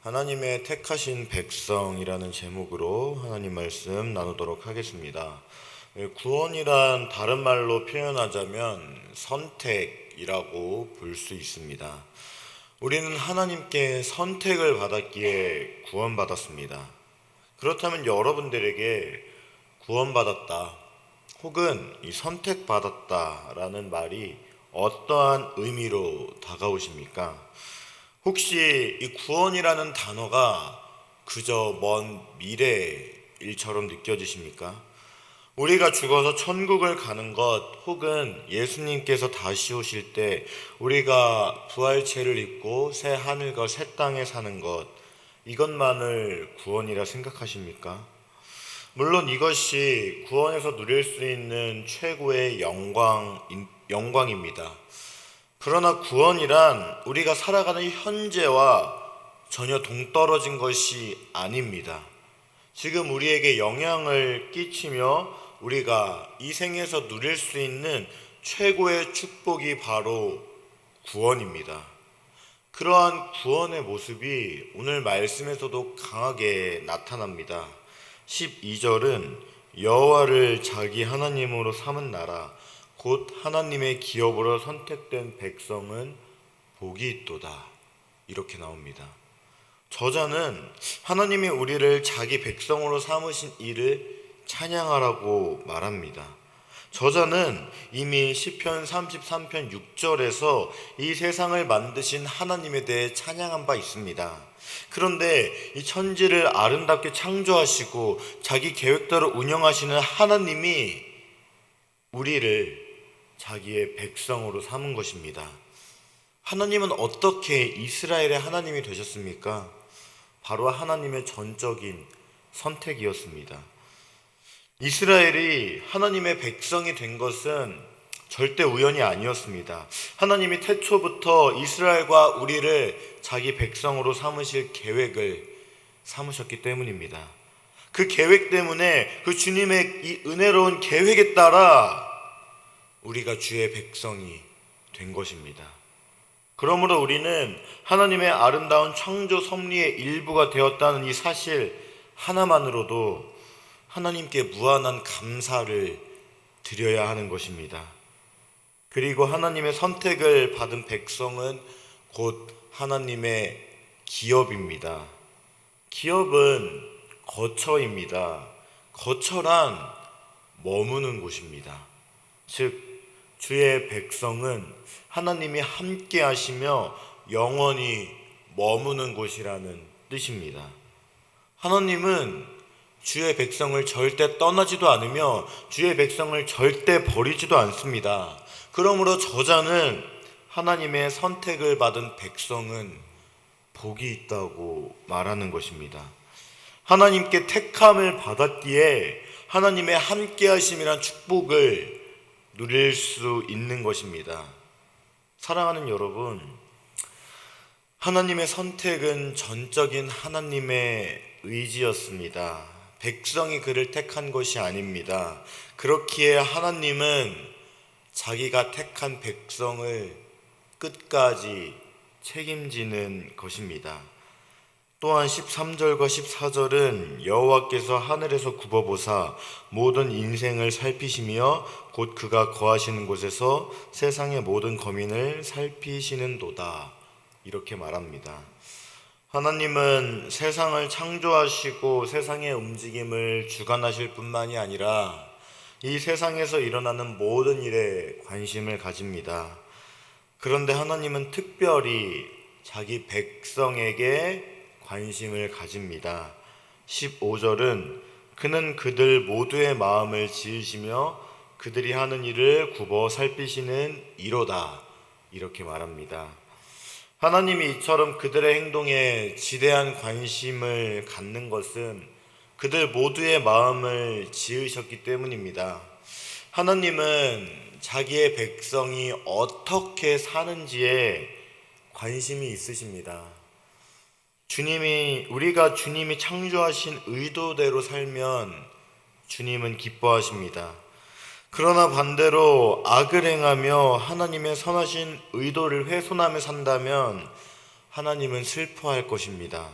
하나님의 택하신 백성이라는 제목으로 하나님 말씀 나누도록 하겠습니다. 구원이란 다른 말로 표현하자면 선택이라고 볼 수 있습니다. 우리는 하나님께 선택을 받았기에 구원받았습니다. 그렇다면 여러분들에게 구원받았다 혹은 이 선택받았다라는 말이 어떠한 의미로 다가오십니까? 혹시 이 구원이라는 단어가 그저 먼 미래의 일처럼 느껴지십니까? 우리가 죽어서 천국을 가는 것 혹은 예수님께서 다시 오실 때 우리가 부활체를 입고 새 하늘과 새 땅에 사는 것, 이것만을 구원이라 생각하십니까? 물론 이것이 구원에서 누릴 수 있는 최고의 영광입니다. 그러나 구원이란 우리가 살아가는 현재와 전혀 동떨어진 것이 아닙니다. 지금 우리에게 영향을 끼치며 우리가 이 생에서 누릴 수 있는 최고의 축복이 바로 구원입니다. 그러한 구원의 모습이 오늘 말씀에서도 강하게 나타납니다. 12절은 여호와를 자기 하나님으로 삼은 나라 곧 하나님의 기업으로 선택된 백성은 복이 있도다, 이렇게 나옵니다. 저자는 하나님이 우리를 자기 백성으로 삼으신 이를 찬양하라고 말합니다. 저자는 이미 시편 33편 6절에서 이 세상을 만드신 하나님에 대해 찬양한 바 있습니다. 그런데 이 천지를 아름답게 창조하시고 자기 계획대로 운영하시는 하나님이 우리를 자기의 백성으로 삼은 것입니다. 하나님은 어떻게 이스라엘의 하나님이 되셨습니까? 바로 하나님의 전적인 선택이었습니다. 이스라엘이 하나님의 백성이 된 것은 절대 우연이 아니었습니다. 하나님이 태초부터 이스라엘과 우리를 자기 백성으로 삼으실 계획을 삼으셨기 때문입니다. 그 계획 때문에 그 주님의 이 은혜로운 계획에 따라 우리가 주의 백성이 된 것입니다. 그러므로 우리는 하나님의 아름다운 창조 섭리의 일부가 되었다는 이 사실 하나만으로도 하나님께 무한한 감사를 드려야 하는 것입니다. 그리고 하나님의 선택을 받은 백성은 곧 하나님의 기업입니다. 기업은 거처입니다. 거처란 머무는 곳입니다. 즉 주의 백성은 하나님이 함께 하시며 영원히 머무는 곳이라는 뜻입니다. 하나님은 주의 백성을 절대 떠나지도 않으며 주의 백성을 절대 버리지도 않습니다. 그러므로 저자는 하나님의 선택을 받은 백성은 복이 있다고 말하는 것입니다. 하나님께 택함을 받았기에 하나님의 함께 하심이란 축복을 누릴 수 있는 것입니다. 사랑하는 여러분, 하나님의 선택은 전적인 하나님의 의지였습니다. 백성이 그를 택한 것이 아닙니다. 그렇기에 하나님은 자기가 택한 백성을 끝까지 책임지는 것입니다. 또한 13절과 14절은 여호와께서 하늘에서 굽어보사 모든 인생을 살피시며 곧 그가 거하시는 곳에서 세상의 모든 거민을 살피시는도다, 이렇게 말합니다. 하나님은 세상을 창조하시고 세상의 움직임을 주관하실 뿐만이 아니라 이 세상에서 일어나는 모든 일에 관심을 가집니다. 그런데 하나님은 특별히 자기 백성에게 관심을 가집니다. 15절은 그는 그들 모두의 마음을 지으시며 그들이 하는 일을 굽어 살피시는 이로다, 이렇게 말합니다. 하나님이 이처럼 그들의 행동에 지대한 관심을 갖는 것은 그들 모두의 마음을 지으셨기 때문입니다. 하나님은 자기의 백성이 어떻게 사는지에 관심이 있으십니다. 우리가 주님이 창조하신 의도대로 살면 주님은 기뻐하십니다. 그러나 반대로 악을 행하며 하나님의 선하신 의도를 훼손하며 산다면 하나님은 슬퍼할 것입니다.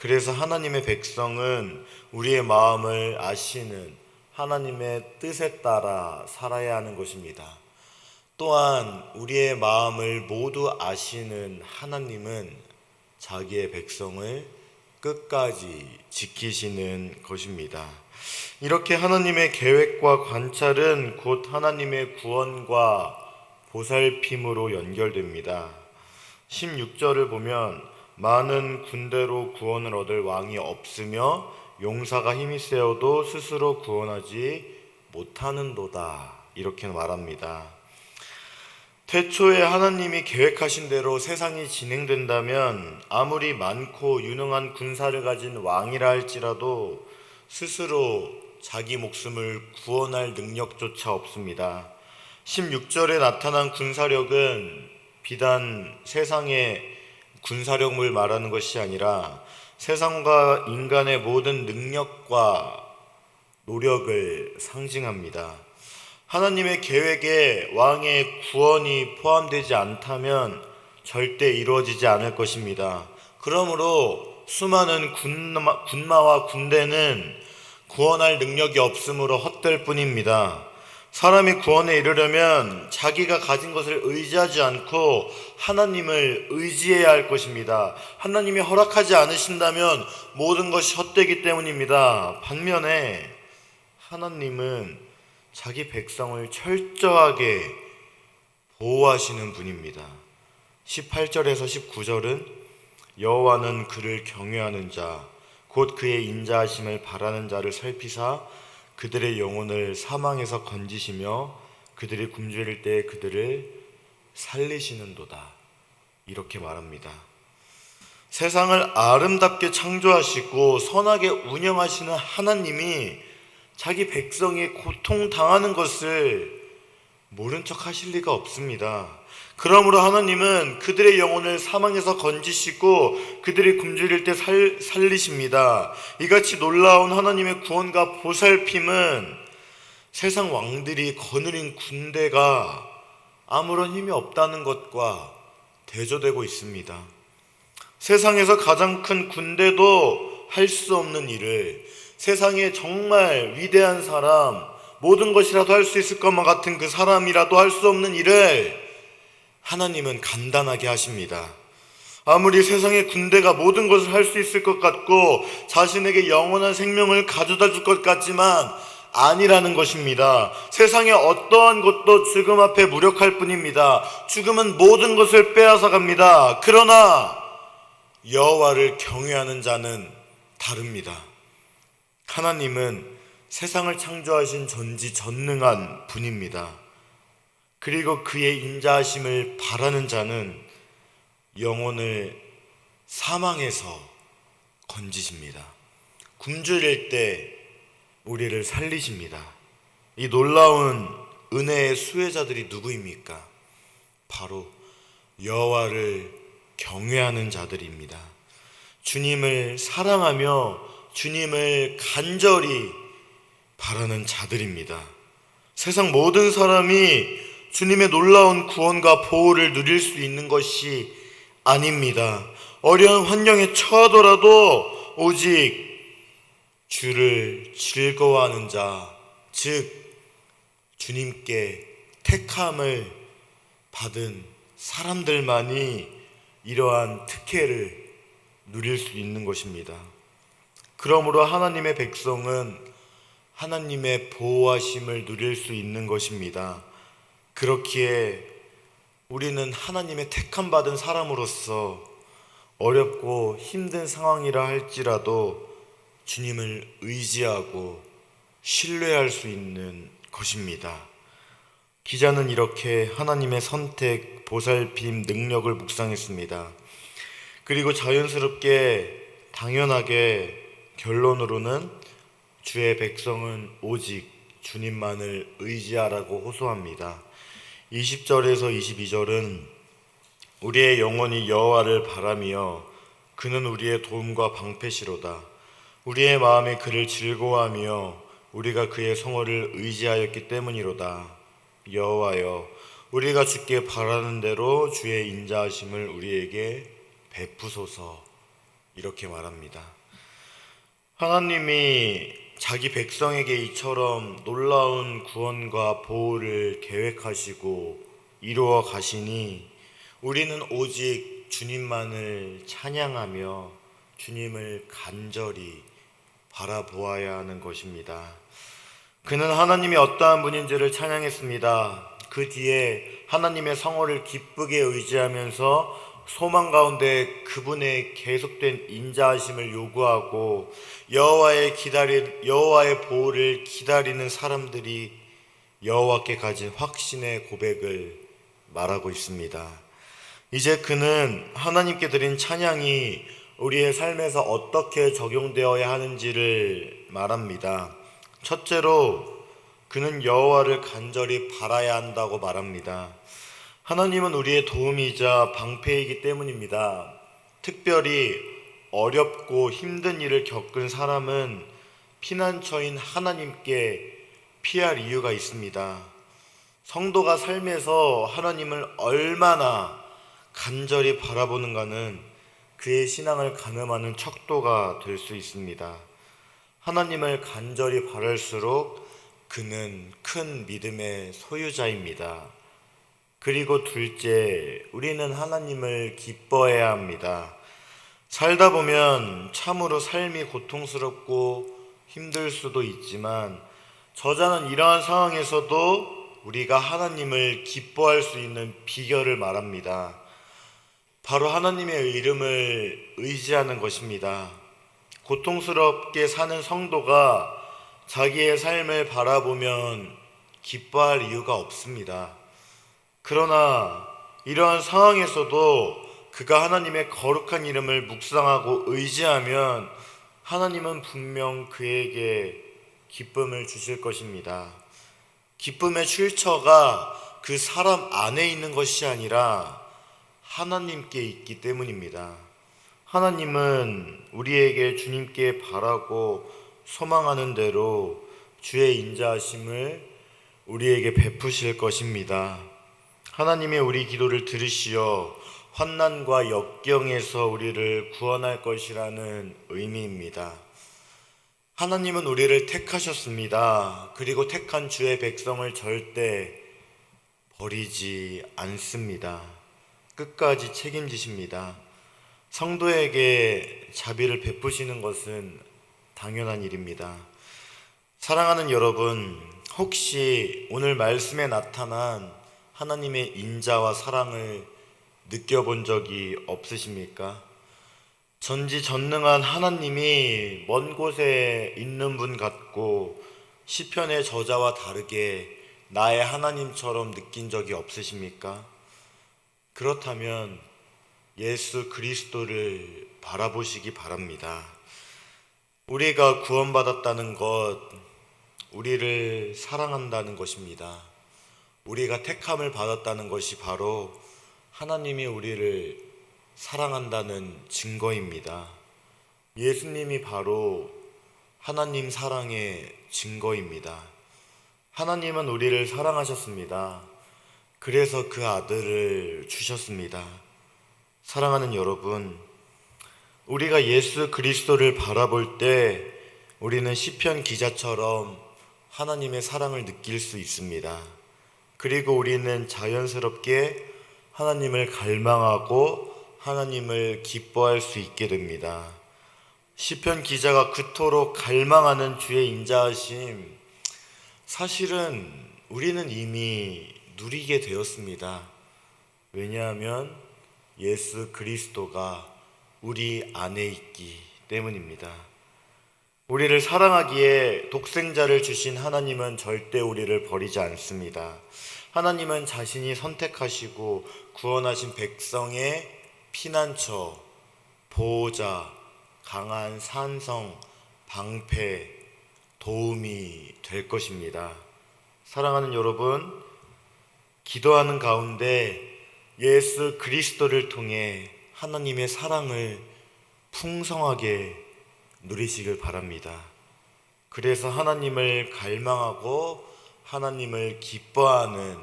그래서 하나님의 백성은 우리의 마음을 아시는 하나님의 뜻에 따라 살아야 하는 것입니다. 또한 우리의 마음을 모두 아시는 하나님은 자기의 백성을 끝까지 지키시는 것입니다. 이렇게 하나님의 계획과 관찰은 곧 하나님의 구원과 보살핌으로 연결됩니다. 16절을 보면 많은 군대로 구원을 얻을 왕이 없으며 용사가 힘이 세어도 스스로 구원하지 못하는도다, 이렇게 말합니다. 태초에 하나님이 계획하신 대로 세상이 진행된다면 아무리 많고 유능한 군사를 가진 왕이라 할지라도 스스로 자기 목숨을 구원할 능력조차 없습니다. 16절에 나타난 군사력은 비단 세상의 군사력을 말하는 것이 아니라 세상과 인간의 모든 능력과 노력을 상징합니다. 하나님의 계획에 왕의 구원이 포함되지 않다면 절대 이루어지지 않을 것입니다. 그러므로 수많은 군마와 군대는 구원할 능력이 없으므로 헛될 뿐입니다. 사람이 구원에 이르려면 자기가 가진 것을 의지하지 않고 하나님을 의지해야 할 것입니다. 하나님이 허락하지 않으신다면 모든 것이 헛되기 때문입니다. 반면에 하나님은 자기 백성을 철저하게 보호하시는 분입니다. 18절에서 19절은 여호와는 그를 경외하는 자, 곧 그의 인자하심을 바라는 자를 살피사 그들의 영혼을 사망에서 건지시며 그들이 굶주릴 때 그들을 살리시는도다, 이렇게 말합니다. 세상을 아름답게 창조하시고 선하게 운영하시는 하나님이 자기 백성이 고통당하는 것을 모른 척 하실 리가 없습니다. 그러므로 하나님은 그들의 영혼을 사망에서 건지시고 그들이 굶주릴 때 살리십니다. 이같이 놀라운 하나님의 구원과 보살핌은 세상 왕들이 거느린 군대가 아무런 힘이 없다는 것과 대조되고 있습니다. 세상에서 가장 큰 군대도 할 수 없는 일을, 세상에 정말 위대한 사람, 모든 것이라도 할 수 있을 것만 같은 그 사람이라도 할 수 없는 일을 하나님은 간단하게 하십니다. 아무리 세상의 군대가 모든 것을 할 수 있을 것 같고 자신에게 영원한 생명을 가져다 줄 것 같지만 아니라는 것입니다. 세상의 어떠한 것도 죽음 앞에 무력할 뿐입니다. 죽음은 모든 것을 빼앗아 갑니다. 그러나 여호와를 경외하는 자는 다릅니다. 하나님은 세상을 창조하신 전지전능한 분입니다. 그리고 그의 인자하심을 바라는 자는 영혼을 사망에서 건지십니다. 굶주릴 때 우리를 살리십니다. 이 놀라운 은혜의 수혜자들이 누구입니까? 바로 여호와를 경외하는 자들입니다. 주님을 사랑하며 주님을 간절히 바라는 자들입니다. 세상 모든 사람이 주님의 놀라운 구원과 보호를 누릴 수 있는 것이 아닙니다. 어려운 환경에 처하더라도 오직 주를 즐거워하는 자, 즉 주님께 택함을 받은 사람들만이 이러한 특혜를 누릴 수 있는 것입니다. 그러므로 하나님의 백성은 하나님의 보호하심을 누릴 수 있는 것입니다. 그렇기에 우리는 하나님의 택함 받은 사람으로서 어렵고 힘든 상황이라 할지라도 주님을 의지하고 신뢰할 수 있는 것입니다. 기자는 이렇게 하나님의 선택, 보살핌, 능력을 묵상했습니다. 그리고 자연스럽게 당연하게 결론으로는 주의 백성은 오직 주님만을 의지하라고 호소합니다. 20절에서 22절은 우리의 영혼이 여호와를 바라며 그는 우리의 도움과 방패시로다. 우리의 마음이 그를 즐거워하며 우리가 그의 성호를 의지하였기 때문이로다. 여호와여, 우리가 주께 바라는 대로 주의 인자하심을 우리에게 베푸소서. 이렇게 말합니다. 하나님이 자기 백성에게 이처럼 놀라운 구원과 보호를 계획하시고 이루어 가시니 우리는 오직 주님만을 찬양하며 주님을 간절히 바라보아야 하는 것입니다. 그는 하나님이 어떠한 분인지를 찬양했습니다. 그 뒤에 하나님의 성호를 기쁘게 의지하면서 소망 가운데 그분의 계속된 인자하심을 요구하고 여호와의 보호를 기다리는 사람들이 여호와께 가진 확신의 고백을 말하고 있습니다. 이제 그는 하나님께 드린 찬양이 우리의 삶에서 어떻게 적용되어야 하는지를 말합니다. 첫째로 그는 여호와를 간절히 바라야 한다고 말합니다. 하나님은 우리의 도움이자 방패이기 때문입니다. 특별히 어렵고 힘든 일을 겪은 사람은 피난처인 하나님께 피할 이유가 있습니다. 성도가 삶에서 하나님을 얼마나 간절히 바라보는가는 그의 신앙을 가늠하는 척도가 될 수 있습니다. 하나님을 간절히 바랄수록 그는 큰 믿음의 소유자입니다. 그리고 둘째, 우리는 하나님을 기뻐해야 합니다. 살다 보면 참으로 삶이 고통스럽고 힘들 수도 있지만 저자는 이러한 상황에서도 우리가 하나님을 기뻐할 수 있는 비결을 말합니다. 바로 하나님의 이름을 의지하는 것입니다. 고통스럽게 사는 성도가 자기의 삶을 바라보면 기뻐할 이유가 없습니다. 그러나 이러한 상황에서도 그가 하나님의 거룩한 이름을 묵상하고 의지하면 하나님은 분명 그에게 기쁨을 주실 것입니다. 기쁨의 출처가 그 사람 안에 있는 것이 아니라 하나님께 있기 때문입니다. 하나님은 우리에게 주님께 바라고 소망하는 대로 주의 인자하심을 우리에게 베푸실 것입니다. 하나님의 우리 기도를 들으시어 환난과 역경에서 우리를 구원할 것이라는 의미입니다. 하나님은 우리를 택하셨습니다. 그리고 택한 주의 백성을 절대 버리지 않습니다. 끝까지 책임지십니다. 성도에게 자비를 베푸시는 것은 당연한 일입니다. 사랑하는 여러분, 혹시 오늘 말씀에 나타난 하나님의 인자와 사랑을 느껴본 적이 없으십니까? 전지전능한 하나님이 먼 곳에 있는 분 같고 시편의 저자와 다르게 나의 하나님처럼 느낀 적이 없으십니까? 그렇다면 예수 그리스도를 바라보시기 바랍니다. 우리가 구원받았다는 것, 우리를 사랑한다는 것입니다. 우리가 택함을 받았다는 것이 바로 하나님이 우리를 사랑한다는 증거입니다. 예수님이 바로 하나님 사랑의 증거입니다. 하나님은 우리를 사랑하셨습니다. 그래서 그 아들을 주셨습니다. 사랑하는 여러분, 우리가 예수 그리스도를 바라볼 때 우리는 시편 기자처럼 하나님의 사랑을 느낄 수 있습니다. 그리고 우리는 자연스럽게 하나님을 갈망하고 하나님을 기뻐할 수 있게 됩니다. 시편 기자가 그토록 갈망하는 주의 인자하심, 사실은 우리는 이미 누리게 되었습니다. 왜냐하면 예수 그리스도가 우리 안에 있기 때문입니다. 우리를 사랑하기에 독생자를 주신 하나님은 절대 우리를 버리지 않습니다. 하나님은 자신이 선택하시고 구원하신 백성의 피난처, 보호자, 강한 산성, 방패, 도움이 될 것입니다. 사랑하는 여러분, 기도하는 가운데 예수 그리스도를 통해 하나님의 사랑을 풍성하게 누리시길 바랍니다. 그래서 하나님을 갈망하고 하나님을 기뻐하는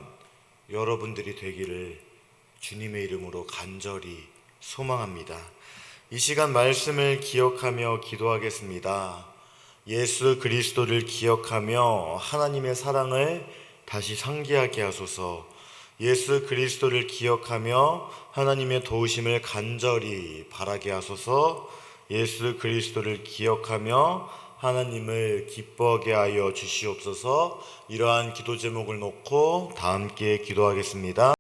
여러분들이 되기를 주님의 이름으로 간절히 소망합니다. 이 시간 말씀을 기억하며 기도하겠습니다. 예수 그리스도를 기억하며 하나님의 사랑을 다시 상기하게 하소서. 예수 그리스도를 기억하며 하나님의 도우심을 간절히 바라게 하소서. 예수 그리스도를 기억하며 하나님을 기뻐하게 하여 주시옵소서. 이러한 기도 제목을 놓고 다 함께 기도하겠습니다.